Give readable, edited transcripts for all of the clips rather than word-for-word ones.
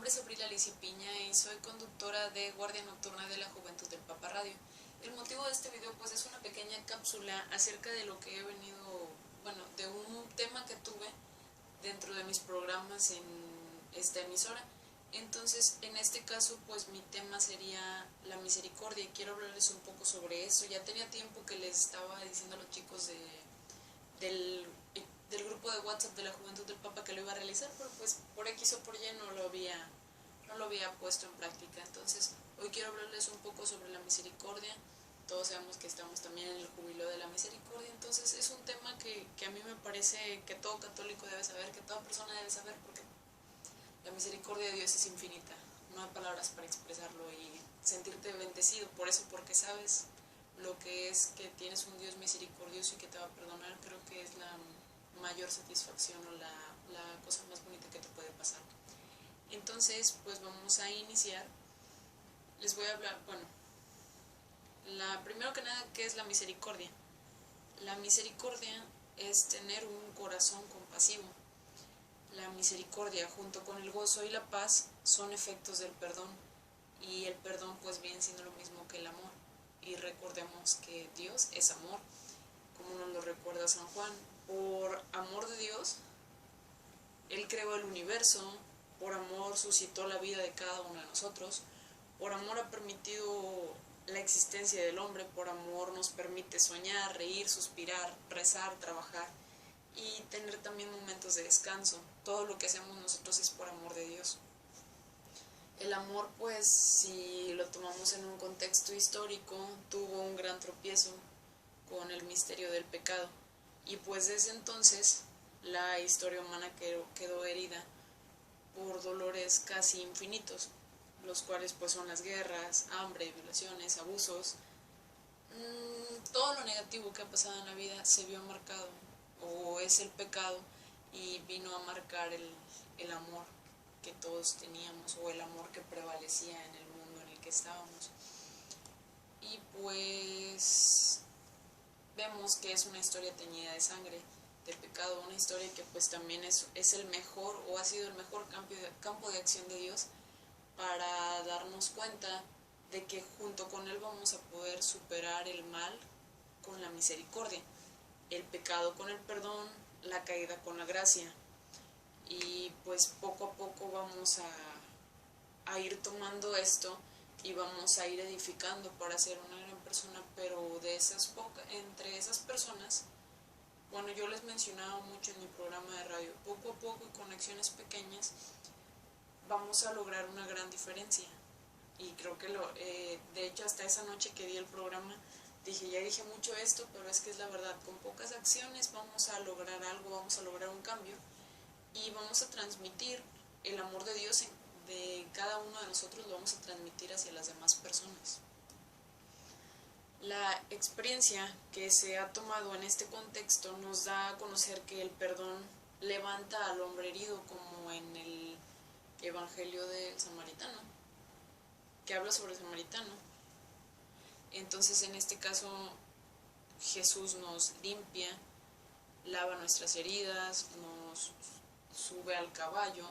nombre es Abril Alicia Piña y soy conductora de Guardia Nocturna de la Juventud del Papa Radio. El motivo de este video pues es una pequeña cápsula acerca de lo que he venido, de un tema que tuve dentro de mis programas en esta emisora. Entonces, en este caso, pues mi tema sería la misericordia y quiero hablarles un poco sobre eso. Ya tenía tiempo que les estaba diciendo a los chicos del grupo de WhatsApp de la Juventud del Papa que lo iba a realizar, pero pues por X o por Y no lo había puesto en práctica. Entonces, hoy quiero hablarles un poco sobre la misericordia. Todos sabemos que estamos también en el jubileo de la misericordia, entonces es un tema que a mí me parece que todo católico debe saber, que toda persona debe saber, porque la misericordia de Dios es infinita, no hay palabras para expresarlo y sentirte bendecido por eso, porque sabes lo que es que tienes un Dios misericordioso y que te va a perdonar. Creo que es la mayor satisfacción o la cosa más bonita que te puede pasar. Entonces, pues vamos a iniciar. Les voy a hablar, primero que nada, ¿qué es la misericordia? La misericordia es tener un corazón compasivo. La misericordia, junto con el gozo y la paz, son efectos del perdón. Y el perdón pues viene siendo lo mismo que el amor. Y recordemos que Dios es amor, como nos lo recuerda San Juan. Por amor de Dios, Él creó el universo, por amor suscitó la vida de cada uno de nosotros, por amor ha permitido la existencia del hombre, por amor nos permite soñar, reír, suspirar, rezar, trabajar y tener también momentos de descanso. Todo lo que hacemos nosotros es por amor de Dios. El amor, pues, si lo tomamos en un contexto histórico, tuvo un gran tropiezo con el misterio del pecado. Y pues desde entonces la historia humana quedó herida por dolores casi infinitos, los cuales pues son las guerras, hambre, violaciones, abusos. Todo lo negativo que ha pasado en la vida se vio marcado, o es el pecado, y vino a marcar el amor que todos teníamos, o el amor que prevalecía en el mundo en el que estábamos. Y pues vemos que es una historia teñida de sangre, de pecado, una historia que pues también es el mejor, o ha sido el mejor campo de acción de Dios para darnos cuenta de que junto con Él vamos a poder superar el mal con la misericordia, el pecado con el perdón, la caída con la gracia. Y pues poco a poco vamos a ir tomando esto y vamos a ir edificando para ser una gran persona, pero entre esas personas, yo les mencionaba mucho en mi programa de radio, poco a poco y con acciones pequeñas vamos a lograr una gran diferencia. Y creo que de hecho hasta esa noche que di el programa ya dije mucho esto, pero es que es la verdad, con pocas acciones vamos a lograr algo, vamos a lograr un cambio y vamos a transmitir el amor de Dios de cada uno de nosotros, lo vamos a transmitir hacia las demás personas. La experiencia que se ha tomado en este contexto nos da a conocer que el perdón levanta al hombre herido, como en el Evangelio del Samaritano, que habla sobre el samaritano. Entonces, en este caso, Jesús nos limpia, lava nuestras heridas, nos sube al caballo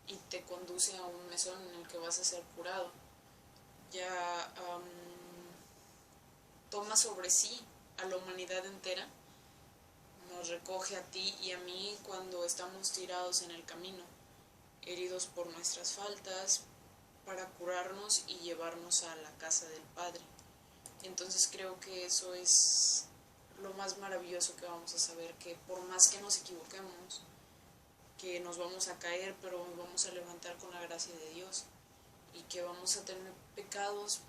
y te conduce a un mesón en el que vas a ser curado. Ya toma sobre sí a la humanidad entera, nos recoge a ti y a mí cuando estamos tirados en el camino, heridos por nuestras faltas, para curarnos y llevarnos a la casa del Padre. Entonces creo que eso es lo más maravilloso que vamos a saber, que por más que nos equivoquemos, que nos vamos a caer, pero nos vamos a levantar con la gracia de Dios, y que vamos a tener pecados,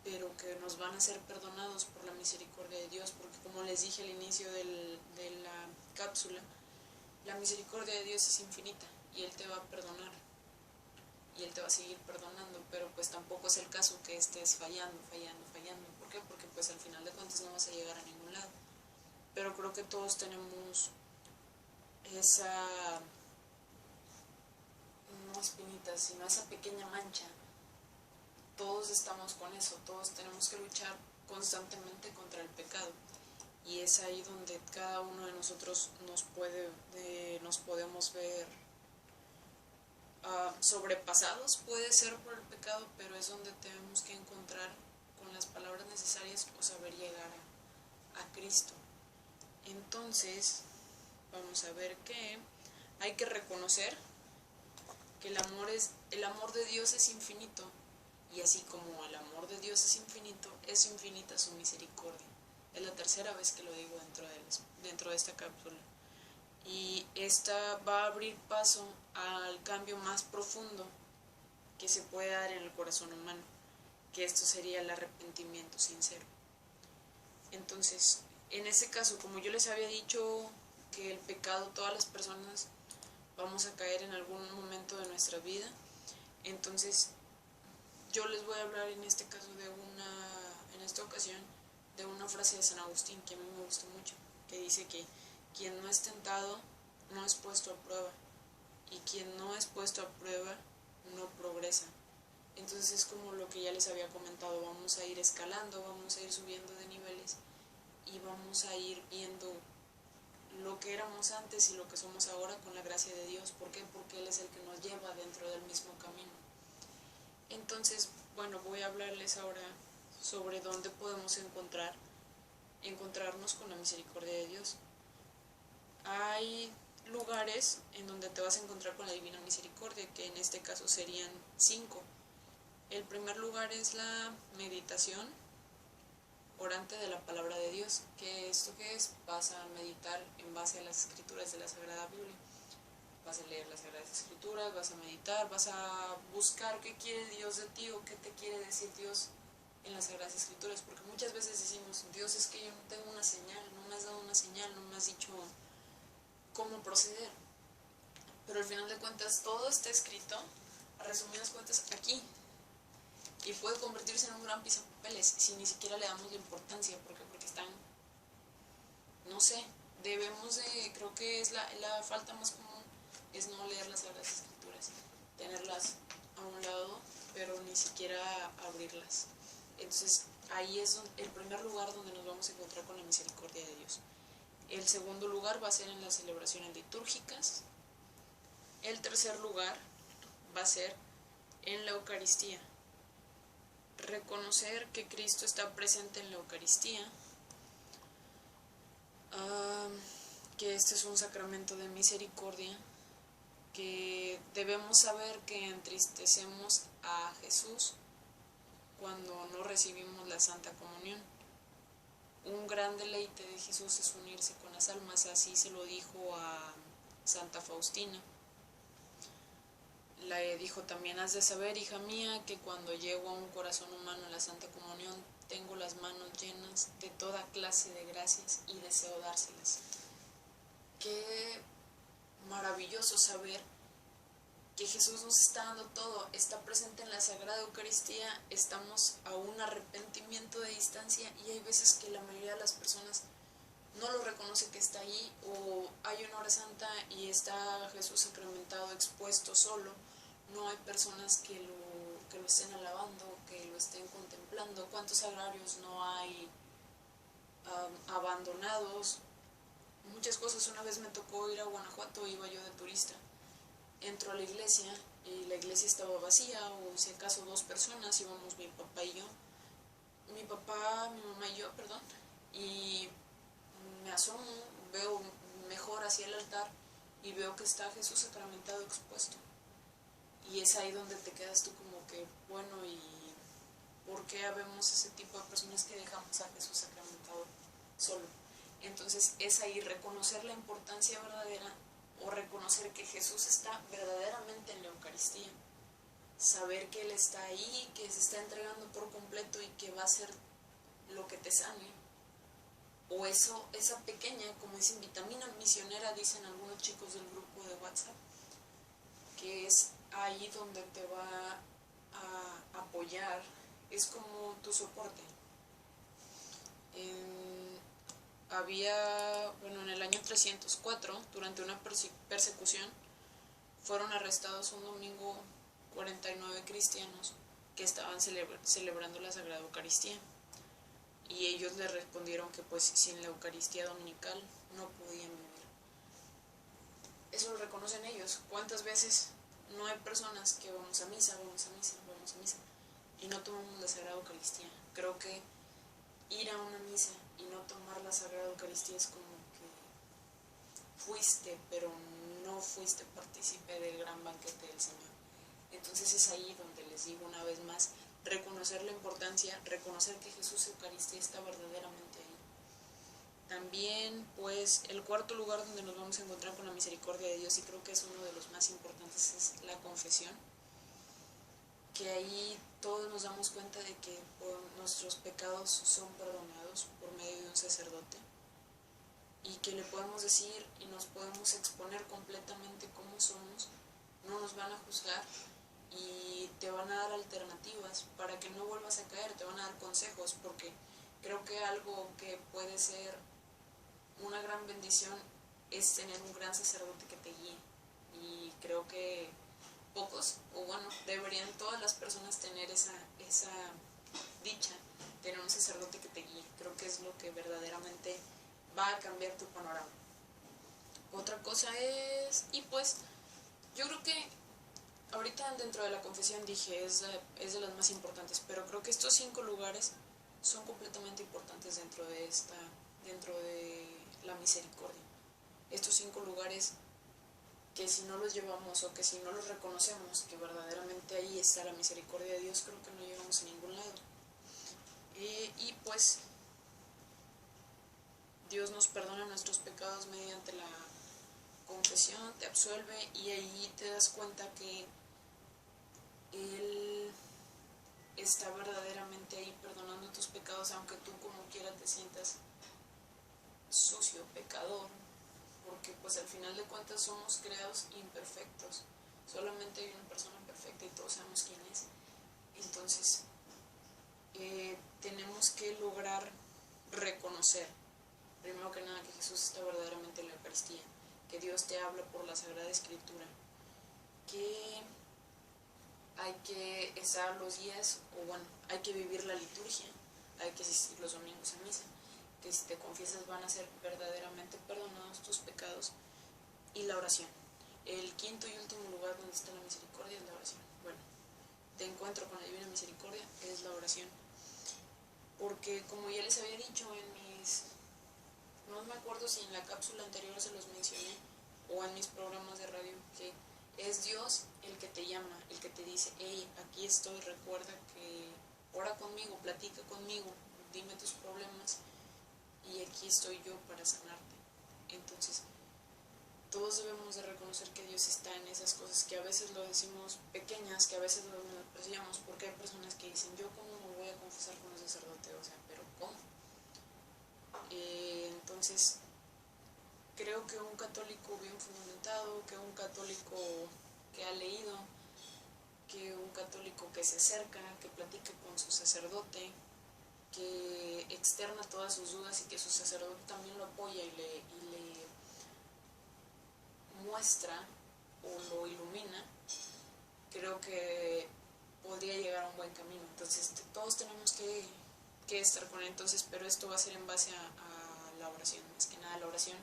pero que nos van a ser perdonados por la misericordia de Dios, porque como les dije al inicio de la cápsula, la misericordia de Dios es infinita y Él te va a perdonar y Él te va a seguir perdonando, pero pues tampoco es el caso que estés fallando. ¿Por qué? Porque pues al final de cuentas no vas a llegar a ningún lado. Pero creo que todos tenemos esa, no espinita, sino esa pequeña mancha. Todos estamos con eso, todos tenemos que luchar constantemente contra el pecado. Y es ahí donde cada uno de nosotros nos podemos ver sobrepasados, puede ser por el pecado, pero es donde tenemos que encontrar con las palabras necesarias o saber llegar a Cristo. Entonces, vamos a ver que hay que reconocer que el amor de Dios es infinito, y así como el amor de Dios es infinito, es infinita su misericordia. Es la tercera vez que lo digo dentro de esta cápsula. Y esta va a abrir paso al cambio más profundo que se puede dar en el corazón humano, que esto sería el arrepentimiento sincero. Entonces, en este caso, como yo les había dicho que el pecado, todas las personas vamos a caer en algún momento de nuestra vida, entonces yo les voy a hablar en este caso en esta ocasión, de una frase de San Agustín que a mí me gustó mucho, que dice que quien no es tentado no es puesto a prueba, y quien no es puesto a prueba no progresa. Entonces es como lo que ya les había comentado, vamos a ir escalando, vamos a ir subiendo de niveles y vamos a ir viendo lo que éramos antes y lo que somos ahora con la gracia de Dios. ¿Por qué? Porque Él es el que nos lleva dentro del mismo camino. Entonces, bueno, voy a hablarles ahora sobre dónde podemos encontrarnos con la misericordia de Dios. Hay lugares en donde te vas a encontrar con la divina misericordia, que en este caso serían 5. El primer lugar es la meditación orante de la palabra de Dios. ¿Qué esto qué es? Vas a meditar en base a las escrituras de la Sagrada Biblia. Vas a leer las Sagradas Escrituras, vas a meditar, vas a buscar qué quiere Dios de ti o qué te quiere decir Dios en las Sagradas Escrituras, porque muchas veces decimos, Dios, es que yo no tengo una señal, no me has dado una señal, no me has dicho cómo proceder. Pero al final de cuentas todo está escrito, a resumidas cuentas, aquí. Y puede convertirse en un gran pisapapeles si ni siquiera le damos la importancia. ¿Por qué? Porque están, no sé, debemos de, creo que es la falta más común, es no leer las Sagradas Escrituras, tenerlas a un lado, pero ni siquiera abrirlas. Entonces ahí es el primer lugar donde nos vamos a encontrar con la misericordia de Dios. El segundo lugar va a ser en las celebraciones litúrgicas. El tercer lugar va a ser en la Eucaristía. Reconocer que Cristo está presente en la Eucaristía, que este es un sacramento de misericordia, que debemos saber que entristecemos a Jesús cuando no recibimos la Santa Comunión. Un gran deleite de Jesús es unirse con las almas, así se lo dijo a Santa Faustina. Le dijo también, has de saber, hija mía, que cuando llego a un corazón humano en la Santa Comunión, tengo las manos llenas de toda clase de gracias y deseo dárselas. Qué maravilloso saber que Jesús nos está dando todo, está presente en la Sagrada Eucaristía, estamos a un arrepentimiento de distancia, y hay veces que la mayoría de las personas no lo reconoce que está ahí, o hay una hora santa y está Jesús sacramentado, expuesto, solo. No hay personas que lo estén alabando, que lo estén contemplando. ¿Cuántos sagrarios no hay abandonados? Muchas cosas. Una vez me tocó ir a Guanajuato, iba yo de turista. Entro a la iglesia y la iglesia estaba vacía, o si acaso 2 personas, íbamos mi papá y yo. Mi mamá y yo, perdón. Y me asomo, veo mejor hacia el altar y veo que está Jesús sacramentado expuesto. Y es ahí donde te quedas tú como que, bueno, ¿y por qué habemos ese tipo de personas que dejamos a Jesús sacramentado solo? Entonces es ahí reconocer la importancia verdadera, o reconocer que Jesús está verdaderamente en la Eucaristía. Saber que Él está ahí, que se está entregando por completo y que va a hacer lo que te sane. O esa pequeña, como dicen, vitamina misionera, dicen algunos chicos del grupo de WhatsApp, que es ahí donde te va a apoyar, es como tu soporte. En el año 304, durante una persecución, fueron arrestados un domingo 49 cristianos que estaban celebrando la Sagrada Eucaristía. Y ellos le respondieron que pues sin la Eucaristía dominical no podían vivir. Eso lo reconocen ellos. ¿Cuántas veces no hay personas que vamos a misa, y no tomamos la Sagrada Eucaristía. Creo que ir a una misa y no tomar la Sagrada Eucaristía es como que fuiste, pero no fuiste partícipe del gran banquete del Señor. Entonces es ahí donde les digo una vez más, reconocer la importancia, reconocer que Jesús Eucaristía está verdaderamente ahí. También, pues, el cuarto lugar donde nos vamos a encontrar con la misericordia de Dios, y creo que es uno de los más importantes, es la confesión. Que ahí todos nos damos cuenta de que nuestros pecados son perdonados por medio de un sacerdote, y que le podemos decir y nos podemos exponer completamente cómo somos, no nos van a juzgar y te van a dar alternativas para que no vuelvas a caer, te van a dar consejos, porque creo que algo que puede ser una gran bendición es tener un gran sacerdote que te guíe, y creo que pocos, o bueno, deberían todas las personas tener esa dicha, tener un sacerdote que te guíe. Creo que es lo que verdaderamente va a cambiar tu panorama. Otra cosa es, y pues, yo creo que ahorita dentro de la confesión dije, es de las más importantes, pero creo que estos 5 lugares son completamente importantes dentro de la misericordia. Estos 5 lugares que si no los llevamos o que si no los reconocemos, que verdaderamente ahí está la misericordia de Dios, creo que no llegamos a ningún lado. Y pues Dios nos perdona nuestros pecados mediante la confesión, te absuelve, y ahí te das cuenta que Él está verdaderamente ahí perdonando tus pecados, aunque tú como quiera te sientas sucio, pecador, porque pues al final de cuentas somos creados imperfectos, solamente hay una persona perfecta y todos sabemos quién es. Entonces tenemos que lograr reconocer, primero que nada, que Jesús está verdaderamente en la Eucaristía, que Dios te habla por la Sagrada Escritura, que hay que estar los días, o bueno, hay que vivir la liturgia, hay que asistir los domingos a misa, que si te confiesas van a ser verdaderamente perdonados tus pecados, y la oración. El quinto y último lugar donde está la misericordia es la oración. Bueno, te encuentro con la Divina Misericordia es la oración, porque como ya les había dicho no me acuerdo si en la cápsula anterior se los mencioné o en mis programas de radio, que es Dios el que te llama, el que te dice, hey, aquí estoy, recuerda que ora conmigo, platica conmigo, dime tus problemas y aquí estoy yo para sanarte. Entonces, todos debemos de reconocer que Dios está en esas cosas que a veces lo decimos pequeñas, que a veces lo menospreciamos, porque hay personas que dicen, yo cómo me voy a confesar con un sacerdote, o sea, pero ¿cómo? Entonces, creo que un católico bien fundamentado, que un católico que ha leído, que un católico que se acerca, que platica con su sacerdote, que externa todas sus dudas y que su sacerdote también lo apoya y le muestra o lo ilumina, creo que podría llegar a un buen camino. Entonces todos tenemos que estar con él, entonces, pero esto va a ser en base a la oración, más que nada la oración.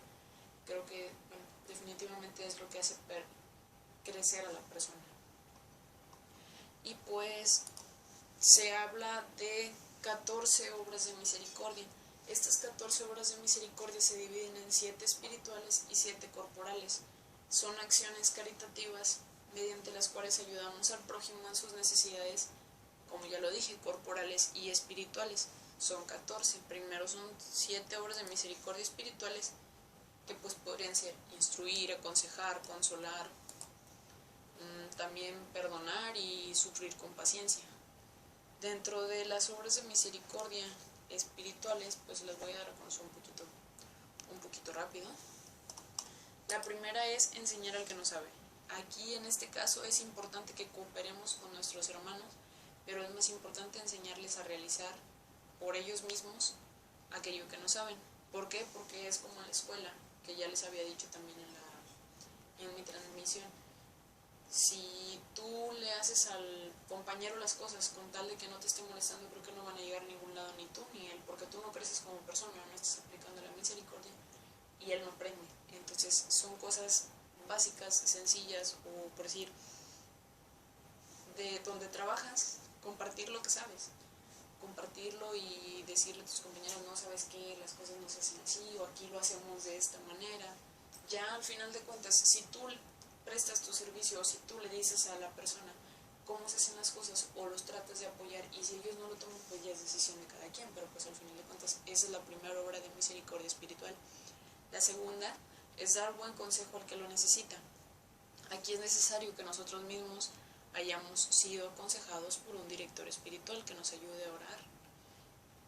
Creo que bueno, definitivamente es lo que hace crecer a la persona. Y pues se habla de 14 obras de misericordia. Estas 14 obras de misericordia se dividen en 7 espirituales y 7 corporales. Son acciones caritativas mediante las cuales ayudamos al prójimo en sus necesidades, como ya lo dije, corporales y espirituales. Son 14. Primero son 7 obras de misericordia espirituales, que pues podrían ser instruir, aconsejar, consolar, también perdonar y sufrir con paciencia. Dentro de las obras de misericordia espirituales, pues les voy a dar a conocer un poquito rápido. La primera es enseñar al que no sabe. Aquí en este caso es importante que cooperemos con nuestros hermanos, pero es más importante enseñarles a realizar por ellos mismos aquello que no saben. ¿Por qué? Porque es como en la escuela, que ya les había dicho también en mi transmisión. Si tú le haces al compañero las cosas con tal de que no te esté molestando, creo que no van a llegar a ningún lado, ni tú ni él, porque tú no creces como persona, no estás aplicando la misericordia y él no aprende. Entonces son cosas básicas, sencillas, o por decir, de donde trabajas, compartir lo que sabes, compartirlo y decirle a tus compañeros, no, sabes que las cosas no se hacen así o aquí lo hacemos de esta manera. Ya al final de cuentas, si tú prestas tu servicio o si tú le dices a la persona cómo se hacen las cosas o los tratas de apoyar, y si ellos no lo toman, pues ya es decisión de cada quien, pero pues al final de cuentas esa es la primera obra de misericordia espiritual. La segunda es dar buen consejo al que lo necesita. Aquí es necesario que nosotros mismos hayamos sido aconsejados por un director espiritual que nos ayude a orar,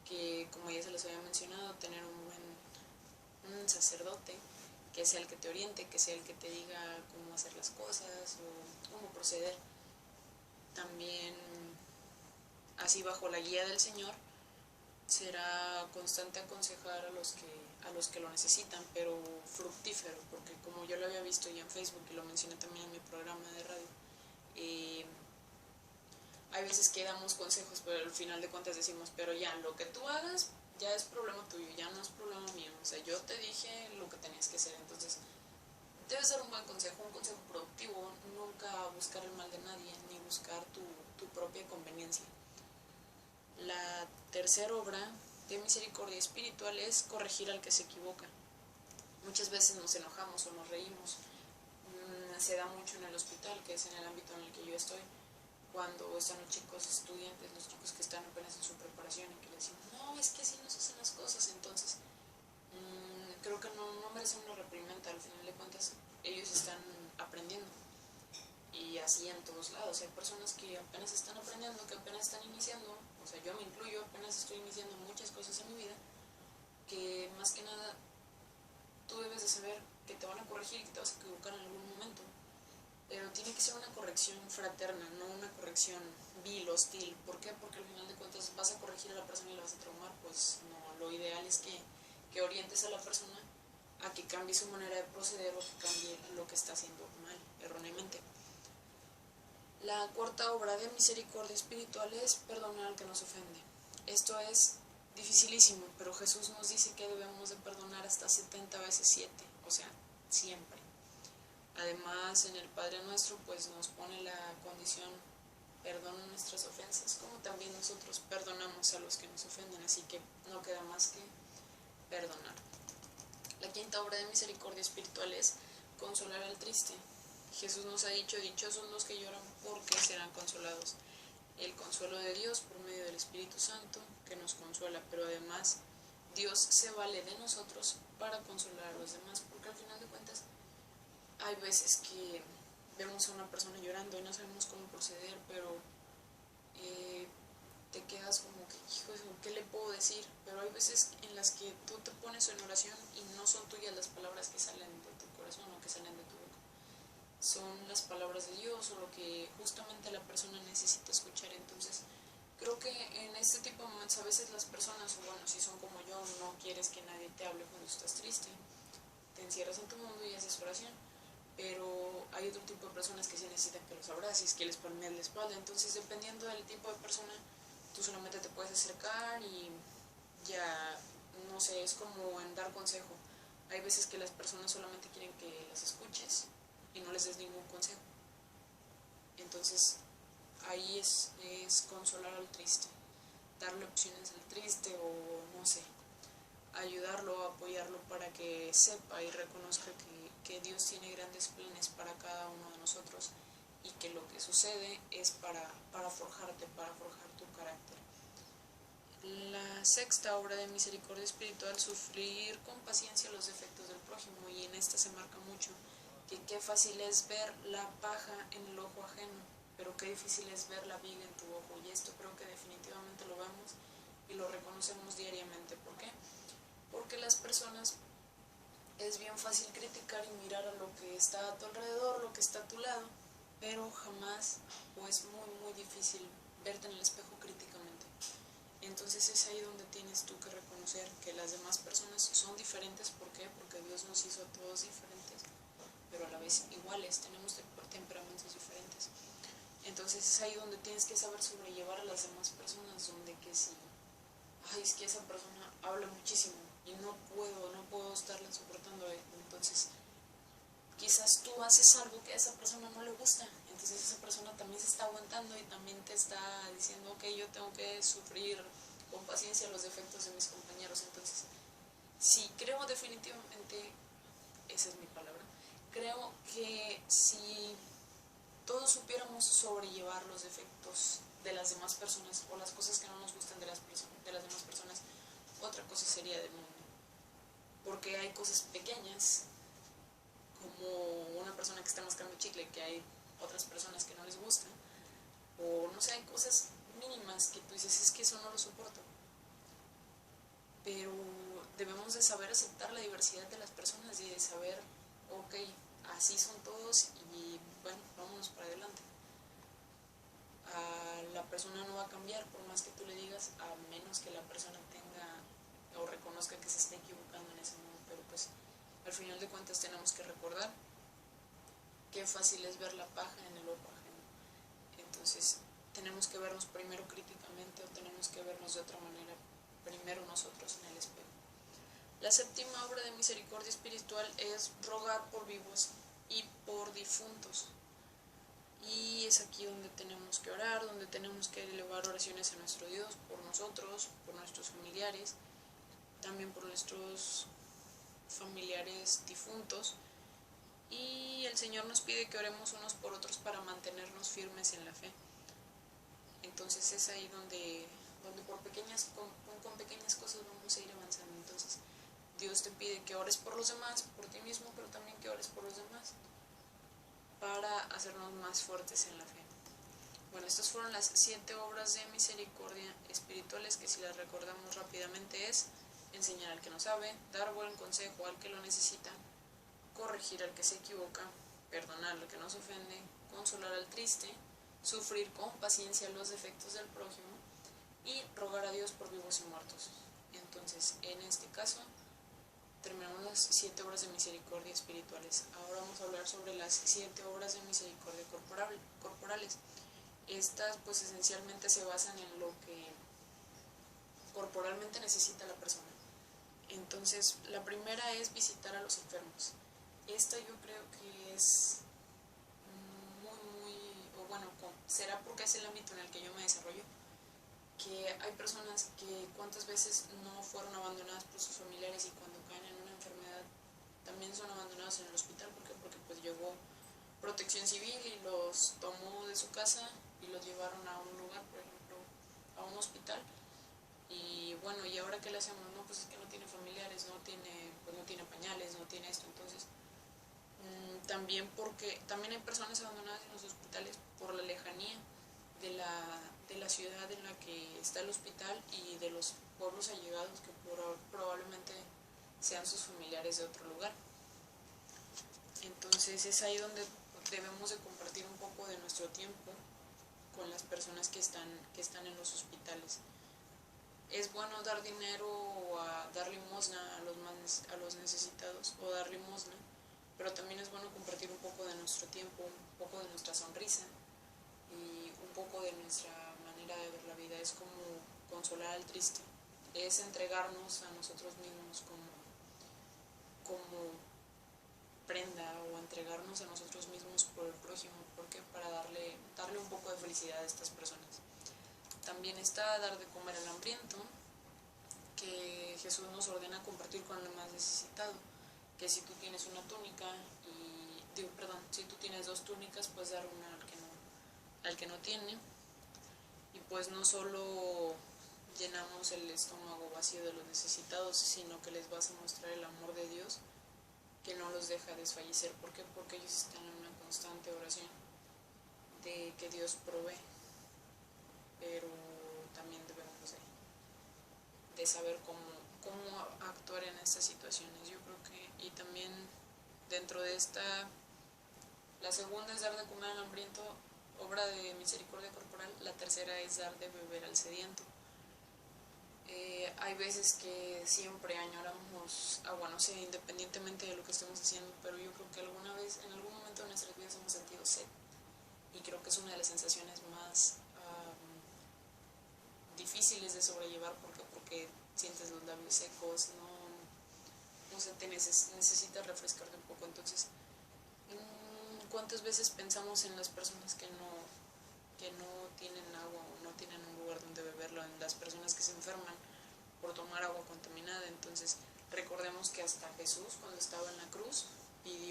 que como ya se les había mencionado, tener un sacerdote que sea el que te oriente, que sea el que te diga cómo hacer las cosas o cómo proceder. También, así bajo la guía del Señor, será constante aconsejar a los que lo necesitan, pero fructífero, porque como yo lo había visto ya en Facebook y lo mencioné también en mi programa de radio, hay veces que damos consejos, pero al final de cuentas decimos, pero ya, lo que tú hagas ya es problema tuyo, ya no es problema mío, o sea, yo te dije lo que tenías que hacer, entonces debes dar un buen consejo, un consejo productivo, nunca buscar el mal de nadie, ni buscar tu propia conveniencia. La tercera obra de misericordia espiritual es corregir al que se equivoca. Muchas veces nos enojamos o nos reímos. Se da mucho en el hospital, que es en el ámbito en el que yo estoy, cuando están los chicos estudiantes, los chicos que están apenas en su preparación y que le decimos, no, es que así no se hacen las cosas, entonces creo que no merecen una reprimenda, al final de cuentas ellos están aprendiendo. Y así en todos lados, hay personas que apenas están aprendiendo, que apenas están iniciando, o sea, yo me incluyo, apenas estoy iniciando muchas cosas en mi vida, que más que nada tú debes de saber que te van a corregir y que te vas a equivocar en algún momento, pero tiene que ser una corrección fraterna, no una corrección vil, hostil. ¿Por qué? Porque al final de cuentas vas a corregir a la persona y la vas a traumar, pues no, lo ideal es que orientes a la persona a que cambie su manera de proceder o que cambie lo que está haciendo mal, erróneamente. La cuarta obra de misericordia espiritual es perdonar al que nos ofende. Esto es dificilísimo, pero Jesús nos dice que debemos de perdonar hasta 70 veces 7, o sea, siempre. Además, en el Padre Nuestro, pues nos pone la condición, perdona nuestras ofensas, como también nosotros perdonamos a los que nos ofenden, así que no queda más que perdonar. La quinta obra de misericordia espiritual es consolar al triste. Jesús nos ha dicho, dichosos los que lloran porque serán consolados. El consuelo de Dios por medio del Espíritu Santo que nos consuela, pero además Dios se vale de nosotros para consolar a los demás, porque al final de cuentas hay veces que vemos a una persona llorando y no sabemos cómo proceder, pero te quedas como que, hijo, ¿qué le puedo decir? Pero hay veces en las que tú te pones en oración y no son tuyas las palabras que salen de tu corazón o que salen de tu boca. Son las palabras de Dios o lo que justamente la persona necesita escuchar. Entonces, creo que en este tipo de momentos a veces las personas, o bueno, si son como yo, no quieres que nadie te hable cuando estás triste, te encierras en tu mundo y haces oración. Pero hay otro tipo de personas que sí necesitan que los abraces, que les palmees la espalda. Entonces, dependiendo del tipo de persona, tú solamente te puedes acercar y ya, no sé, es como en dar consejo. Hay veces que las personas solamente quieren que las escuches y no les des ningún consejo. Entonces, ahí es consolar al triste, darle opciones al triste o no sé, ayudarlo, apoyarlo para que sepa y reconozca que Dios tiene grandes planes para cada uno de nosotros y que lo que sucede es para forjarte, para forjar tu carácter. La sexta obra de misericordia espiritual, sufrir con paciencia los defectos del prójimo, y en esta se marca mucho que qué fácil es ver la paja en el ojo ajeno, pero qué difícil es ver la viga en tu ojo, y esto creo que definitivamente lo vemos y lo reconocemos diariamente. ¿Por qué? Porque las personas es bien fácil criticar y mirar a lo que está a tu alrededor, lo que está a tu lado, pero jamás, o es muy difícil verte en el espejo críticamente. Entonces es ahí donde tienes tú que reconocer que las demás personas son diferentes. ¿Por qué? Porque Dios nos hizo a todos diferentes, pero a la vez iguales, tenemos temperamentos diferentes. Entonces es ahí donde tienes que saber sobrellevar a las demás personas, donde que si, ay, es que esa persona habla muchísimo y no puedo estarla soportando, entonces quizás tú haces algo que a esa persona no le gusta, entonces esa persona también también se está aguantando y también te está diciendo, ok, yo tengo que sufrir con paciencia los defectos de mis compañeros. Entonces, sí, creo definitivamente, esa es mi palabra, creo que si todos supiéramos sobrellevar los defectos de las demás personas o las cosas que no nos gustan de las demás personas, otra cosa sería del mundo. Porque hay cosas pequeñas, como una persona que está mascando chicle, que hay otras personas que no les gusta, o no sé, hay cosas mínimas que tú dices, es que eso no lo soporto. Pero debemos de saber aceptar la diversidad de las personas y de saber, ok, así son todos y bueno, vámonos para adelante. La persona no va a cambiar por más que tú le digas, a menos que la persona tenga o reconozca que se está equivocando en ese momento. Pero pues al final de cuentas tenemos que recordar qué fácil es ver la paja en el ojo ajeno. Entonces tenemos que vernos primero críticamente o tenemos que vernos de otra manera primero nosotros en el espejo. La séptima obra de misericordia espiritual es rogar por vivos y por difuntos. Y es aquí donde tenemos que orar, donde tenemos que elevar oraciones a nuestro Dios, por nosotros, por nuestros familiares, también por nuestros familiares difuntos. Y el Señor nos pide que oremos unos por otros para mantenernos firmes en la fe. Entonces es ahí donde con pequeñas cosas vamos a ir avanzando. Entonces Dios te pide que ores por los demás, por ti mismo, pero también que ores por los demás, para hacernos más fuertes en la fe. Bueno, estas fueron las 7 obras de misericordia espirituales, que si las recordamos rápidamente es enseñar al que no sabe, dar buen consejo al que lo necesita, corregir al que se equivoca, perdonar al que nos ofende, consolar al triste, sufrir con paciencia los defectos del prójimo y rogar a Dios por vivos y muertos. Entonces, en este caso, terminamos las 7 obras de misericordia espirituales. Ahora vamos a hablar sobre las 7 obras de misericordia corporales. Estas pues esencialmente se basan en lo que corporalmente necesita la persona. Entonces, la primera es visitar a los enfermos. Esta yo creo que es o bueno, será porque es el ámbito en el que yo me desarrollo, que hay personas que cuántas veces no fueron abandonadas por sus familiares y cuando caen en una enfermedad también son abandonados en el hospital. ¿Por qué? Porque pues llegó Protección Civil y los tomó de su casa y los llevaron a un lugar, por ejemplo, a un hospital. Y bueno, ¿y ahora qué le hacemos? No, pues es que no tiene familiares, no tiene pañales, no tiene esto. Entonces, también hay personas abandonadas en los hospitales por la lejanía de la ciudad en la que está el hospital y de los pueblos allegados que probablemente sean sus familiares de otro lugar. Entonces es ahí donde debemos de compartir un poco de nuestro tiempo con las personas que están en los hospitales. Es bueno dar dinero o dar limosna a los necesitados o dar limosna, pero también es bueno compartir un poco de nuestro tiempo, un poco de nuestra sonrisa y un poco de nuestra manera de ver la vida. Es como consolar al triste, es entregarnos a nosotros mismos como prenda o entregarnos a nosotros mismos por el prójimo, porque para darle un poco de felicidad a estas personas. También está dar de comer al hambriento, que Jesús nos ordena compartir con el más necesitado, que si tú tienes una túnica si tú tienes 2 túnicas, pues dar una al que no tiene, y pues no solo llenamos el estómago vacío de los necesitados, sino que les vas a mostrar el amor de Dios, que no los deja desfallecer. ¿Por qué? Porque ellos están en una constante oración de que Dios provee, pero también debemos de saber cómo actuar en estas situaciones. Yo creo que, y también dentro de la segunda es dar de comer al hambriento, obra de misericordia corporal. La tercera es dar de beber al sediento. Hay veces que siempre añoramos agua, no sé, independientemente de lo que estemos haciendo, pero yo creo que alguna vez, en algún momento de nuestras vidas hemos sentido sed, y creo que es una de las sensaciones más difíciles de sobrellevar, porque sientes los labios secos, no sé, necesitas refrescarte un poco. Entonces, ¿cuántas veces pensamos en las personas que que no tienen agua o no tienen un lugar donde beberlo, en las personas que se enferman por tomar agua contaminada. Entonces recordemos que hasta Jesús, cuando estaba en la cruz, pidió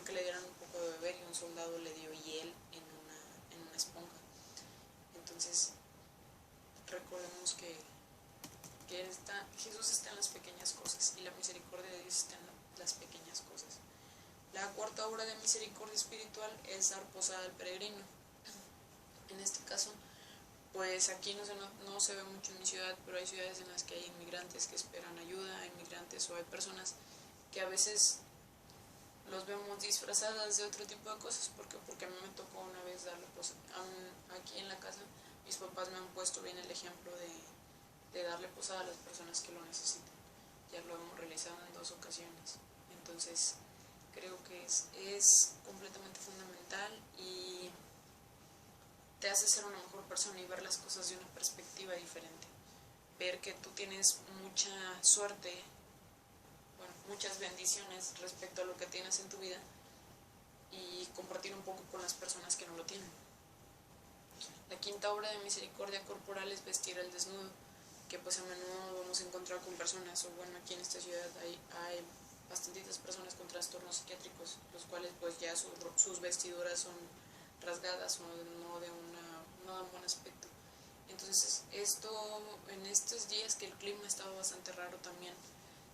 que le dieran un poco de beber, y un soldado le dio hiel en una esponja. Entonces recordemos que Jesús está en las pequeñas cosas, y la misericordia de Dios está en las pequeñas cosas. La cuarta obra de misericordia espiritual es dar posada al peregrino. En este caso, pues aquí no se ve mucho en mi ciudad, pero hay ciudades en las que hay inmigrantes que esperan ayuda, hay inmigrantes o hay personas que a veces los vemos disfrazadas de otro tipo de cosas. Porque a mí me tocó una vez darle posada. Aquí en la casa mis papás me han puesto bien el ejemplo de darle posada a las personas que lo necesitan. Ya lo hemos realizado en 2 ocasiones. Entonces creo que es completamente fundamental y te hace ser una mejor persona y ver las cosas de una perspectiva diferente. Ver que tú tienes mucha suerte, bueno, muchas bendiciones respecto a lo que tienes en tu vida, y compartir un poco con las personas que no lo tienen. La quinta obra de misericordia corporal es vestir al desnudo, que pues a menudo vamos a encontrar con personas, o bueno, aquí en esta ciudad hay bastantitas personas con trastornos psiquiátricos, los cuales pues ya sus vestiduras son rasgadas o no de un buen aspecto. Entonces en estos días que el clima estaba bastante raro también,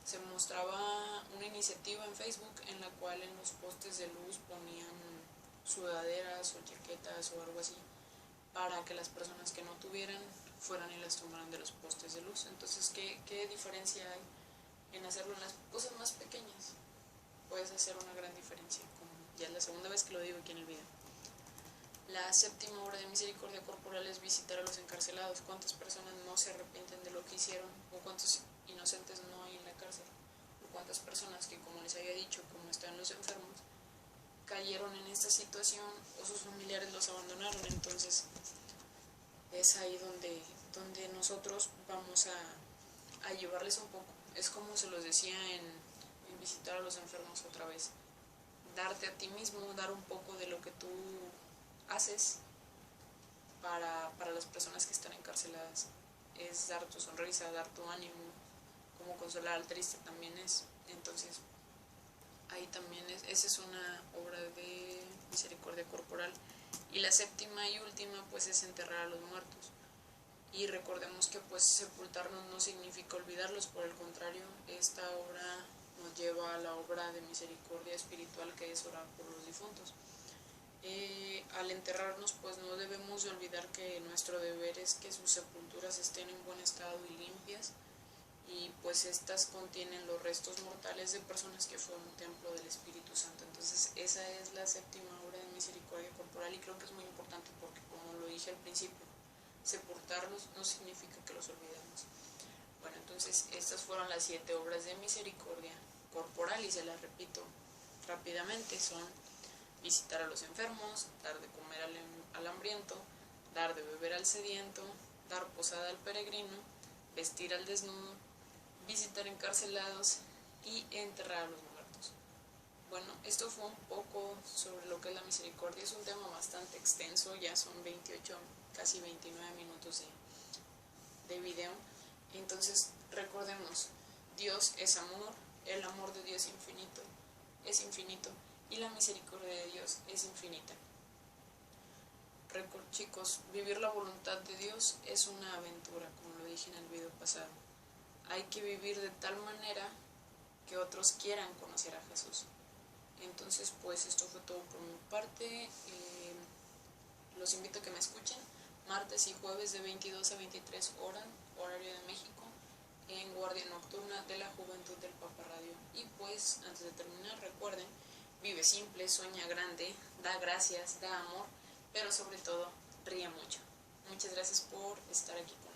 se mostraba una iniciativa en Facebook en la cual en los postes de luz ponían sudaderas o chaquetas o algo así, para que las personas que no tuvieran fueran y las tomaran de los postes de luz. Entonces, ¿qué diferencia hay en hacerlo en las cosas más pequeñas? Puedes hacer una gran diferencia, como ya es la segunda vez que lo digo aquí en el video. La séptima obra de misericordia corporal es visitar a los encarcelados. ¿Cuántas personas no se arrepienten de lo que hicieron? ¿O cuántos inocentes no hay en la cárcel? ¿O cuántas personas que, como les había dicho, como están los enfermos, cayeron en esta situación o sus familiares los abandonaron? Entonces es ahí donde nosotros vamos a llevarles un poco. Es como se los decía en visitar a los enfermos otra vez. Darte a ti mismo, dar un poco de lo que tú haces para las personas que están encarceladas. Es dar tu sonrisa, dar tu ánimo, como consolar al triste también es. Entonces ahí también esa es una obra de misericordia corporal. Y la séptima y última pues es enterrar a los muertos. Y recordemos que pues sepultarnos no significa olvidarlos, por el contrario, esta obra nos lleva a la obra de misericordia espiritual, que es orar por los difuntos. Al enterrarnos pues no debemos de olvidar que nuestro deber es que sus sepulturas estén en buen estado y limpias, y pues estas contienen los restos mortales de personas que fueron templo del Espíritu Santo. Entonces esa es la séptima obra de misericordia corporal, y creo que es muy importante porque, como lo dije al principio, sepultarlos no significa que los olvidemos. Bueno, entonces estas fueron las 7 obras de misericordia corporal, y se las repito rápidamente. Son visitar a los enfermos, dar de comer al hambriento, dar de beber al sediento, dar posada al peregrino, vestir al desnudo, visitar encarcelados y enterrar a los muertos. Bueno, esto fue un poco sobre lo que es la misericordia. Es un tema bastante extenso, ya son 28, casi 29 minutos de video. Entonces recordemos, Dios es amor, el amor de Dios es infinito, y la misericordia de Dios es infinita. Chicos, vivir la voluntad de Dios es una aventura, como lo dije en el video pasado. Hay que vivir de tal manera que otros quieran conocer a Jesús. Entonces, pues esto fue todo por mi parte. Los invito a que me escuchen martes y jueves de 22 a 23 horas, horario de México, en Guardia Nocturna de la Juventud del Papa Radio. Y pues, antes de terminar, recuerden, vive simple, sueña grande, da gracias, da amor, pero sobre todo, ríe mucho. Muchas gracias por estar aquí conmigo.